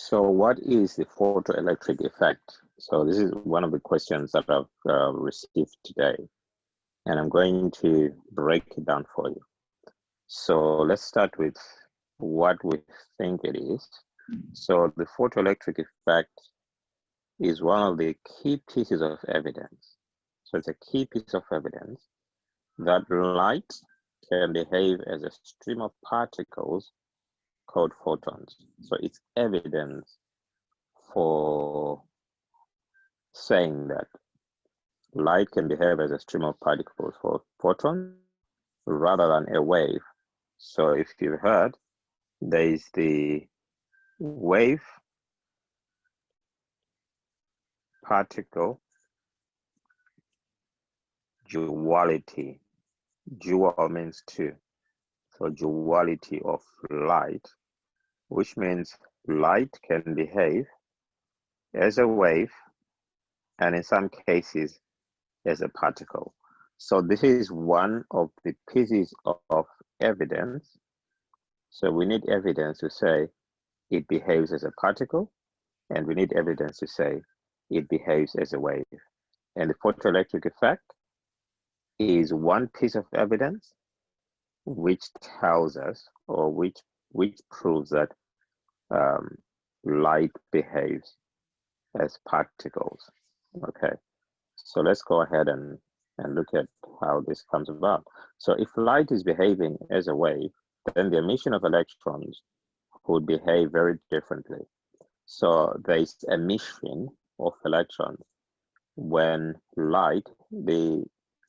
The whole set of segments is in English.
So what is the photoelectric effect? So this is one of the questions that I've received today, and I'm going to break it down for you. So let's start with what we think it is. So the photoelectric effect is one of the key pieces of evidence. So it's a key piece of evidence that light can behave as a stream of particles called photons. So it's evidence for saying that light can behave as a stream of particles for photons rather than a wave. So if you've heard, there is the wave particle duality. Dual means two. So duality of light, which means light can behave as a wave and in some cases as a particle. So this is one of the pieces of evidence. So we need evidence to say it behaves as a particle, and we need evidence to say it behaves as a wave. And the photoelectric effect is one piece of evidence which tells us, or which proves that light behaves as particles. Okay, so let's go ahead and look at how this comes about. So if light is behaving as a wave, then the emission of electrons would behave very differently. So there is emission of electrons when light, the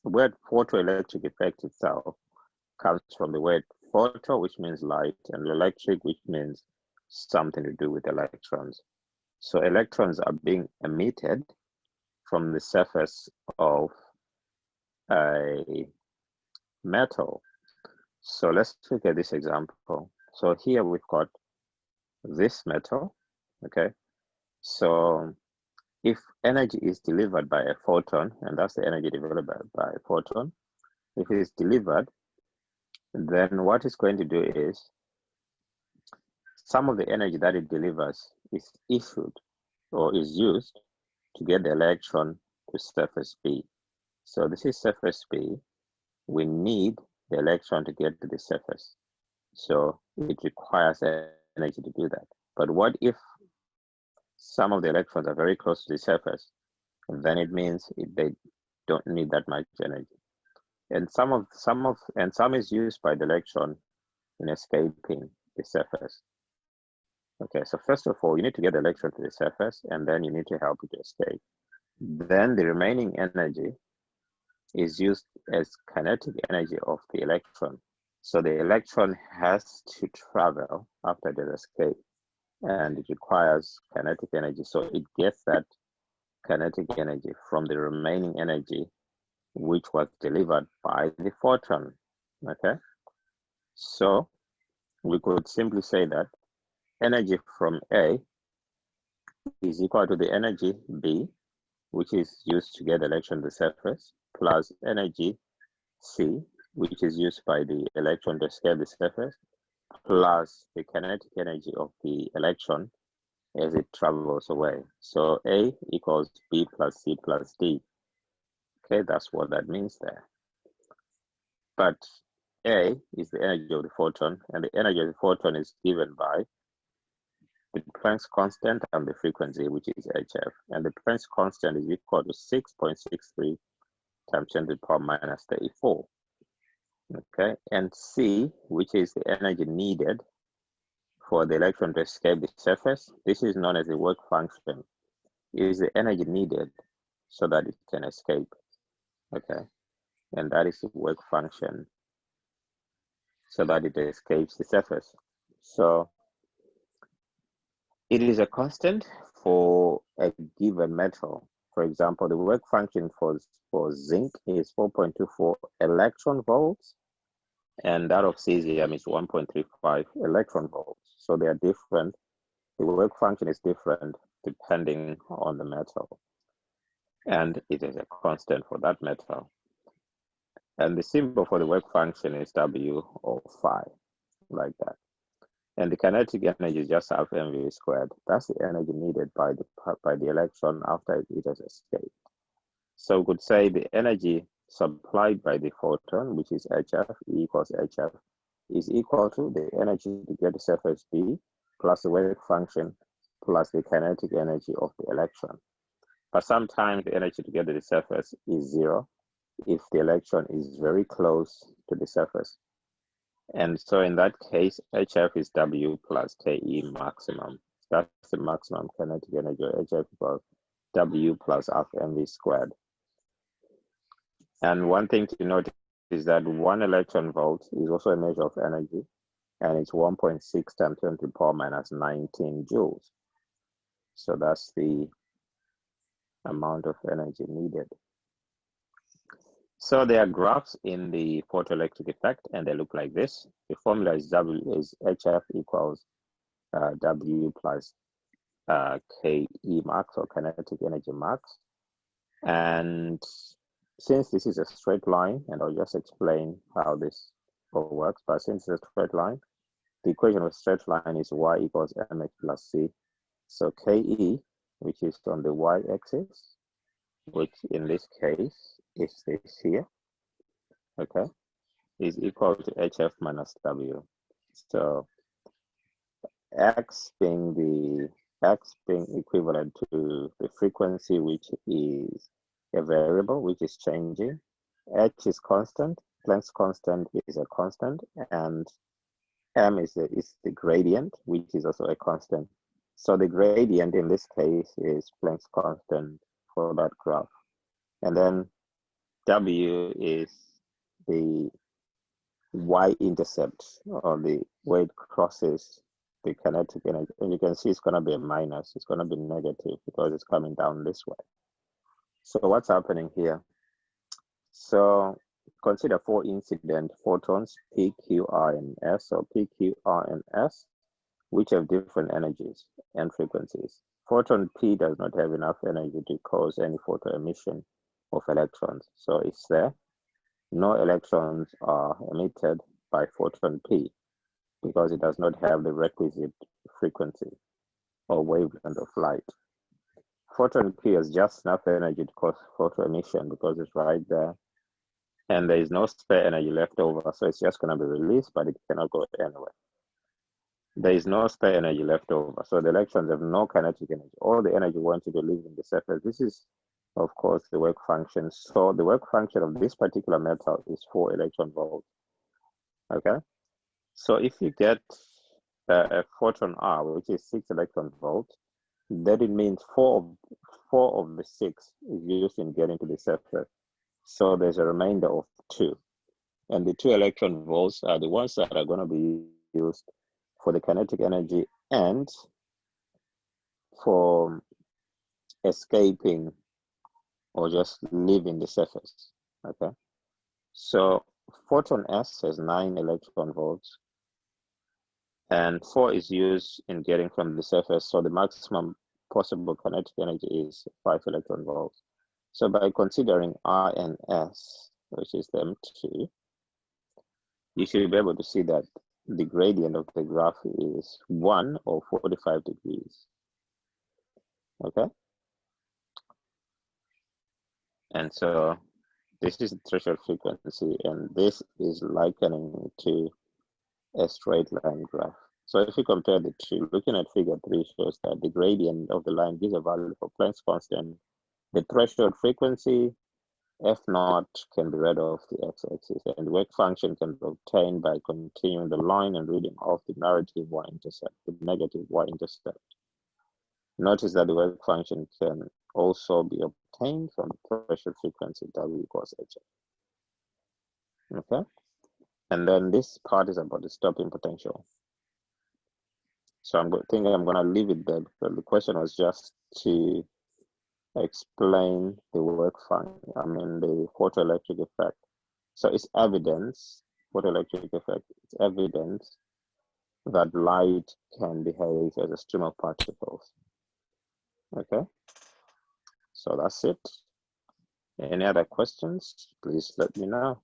word photoelectric effect itself comes from the word photo, which means light, and electric, which means something to do with electrons. So electrons are being emitted from the surface of a metal. So let's look at this example. So here we've got this metal, okay? So if energy is delivered by a photon, and that's the energy delivered by a photon, if it is delivered, then what it's going to do is some of the energy that it delivers is issued or is used to get the electron to surface B. So this is surface B. We need the electron to get to the surface. So it requires energy to do that. But what if some of the electrons are very close to the surface? Then it means they don't need that much energy. And some is used by the electron in escaping the surface. Okay, so first of all, you need to get the electron to the surface, and then you need to help it to escape. Then the remaining energy is used as kinetic energy of the electron. So the electron has to travel after the escape, and it requires kinetic energy. So it gets that kinetic energy from the remaining energy, which was delivered by the photon. Okay, so we could simply say that energy from A is equal to the energy B, which is used to get the electron to the surface, plus energy C, which is used by the electron to escape the surface, plus the kinetic energy of the electron as it travels away. So A equals B plus C plus D. Okay, that's what that means there. But A is the energy of the photon, and the energy of the photon is given by the Planck's constant and the frequency, which is HF. And the Planck's constant is equal to 6.63 times 10 to the power minus 34. Okay, and C, which is the energy needed for the electron to escape the surface, this is known as the work function. It is the energy needed so that it can escape. Okay, and that is the work function so that it escapes the surface. So it is a constant for a given metal. For example, the work function for zinc is 4.24 electron volts, and that of cesium is 1.35 electron volts. So they are different. The work function is different depending on the metal, and it is a constant for that metal. And the symbol for the work function is W or phi, like that. And the kinetic energy is just half mv squared. That's the energy needed by the electron after it has escaped. So we could say the energy supplied by the photon, which is HF, E equals HF, is equal to the energy to get the surface D plus the wave function plus the kinetic energy of the electron. But sometimes the energy to get to the surface is zero if the electron is very close to the surface. And so in that case, HF is W plus KE maximum. That's the maximum kinetic energy. HF equals W plus half mv squared. And one thing to note is that 1 electron volt is also a measure of energy, and it's 1.6 times 10 to the power minus 19 joules. So that's the amount of energy needed. So there are graphs in the photoelectric effect, and they look like this. The formula is HF equals W plus KE max, or kinetic energy max. And since this is a straight line, and I'll just explain how this works, but since it's a straight line, the equation of a straight line is y equals mx plus c. So KE, which is on the y-axis, which in this case is this here, okay, is equal to HF minus W. So X being equivalent to the frequency, which is a variable, which is changing. H is constant, Planck's constant is a constant, and M is the gradient, which is also a constant. So the gradient in this case is Planck's constant for that graph. And then W is the y-intercept, or the way it crosses the kinetic energy. And you can see it's going to be a minus. It's going to be negative because it's coming down this way. So what's happening here? So consider 4 incident photons, P, Q, R, and S. So P, Q, R, and S, which have different energies and frequencies. Photon P does not have enough energy to cause any photo emission of electrons. So it's there. No electrons are emitted by photon P because it does not have the requisite frequency or wavelength of light. Photon P has just enough energy to cause photo emission because it's right there, and there is no spare energy left over, so it's just going to be released, but it cannot go anywhere. There is no spare energy left over, so the electrons have no kinetic energy. All the energy wanted to leave in the surface. This is, of course, the work function. So the work function of this particular metal is 4 electron volts. Okay, so if you get a photon R, which is 6 electron volts, then it means four of the 6 is used in getting to the surface. So there's a remainder of 2. And the 2 electron volts are the ones that are going to be used for the kinetic energy and for escaping or just leaving the surface. Okay. So photon S has 9 electron volts, and 4 is used in getting from the surface. So the maximum possible kinetic energy is 5 electron volts. So by considering R and S, which is them 2, you should be able to see that the gradient of the graph is 1 or 45 degrees. Okay. And so this is the threshold frequency, and this is likening to a straight line graph. So if you compare the two, looking at figure 3 shows that the gradient of the line gives a value for Planck's constant. The threshold frequency, F naught, can be read off the x-axis, and the work function can be obtained by continuing the line and reading off the negative y-intercept, Notice that the work function can also be obtained from the threshold frequency W equals HF. Okay, and then this part is about the stopping potential. So I'm thinking I'm going to leave it there because the question was just to explain the work function, the photoelectric effect. So it's evidence, photoelectric effect, it's evidence that light can behave as a stream of particles. Okay, so that's it. Any other questions, please let me know.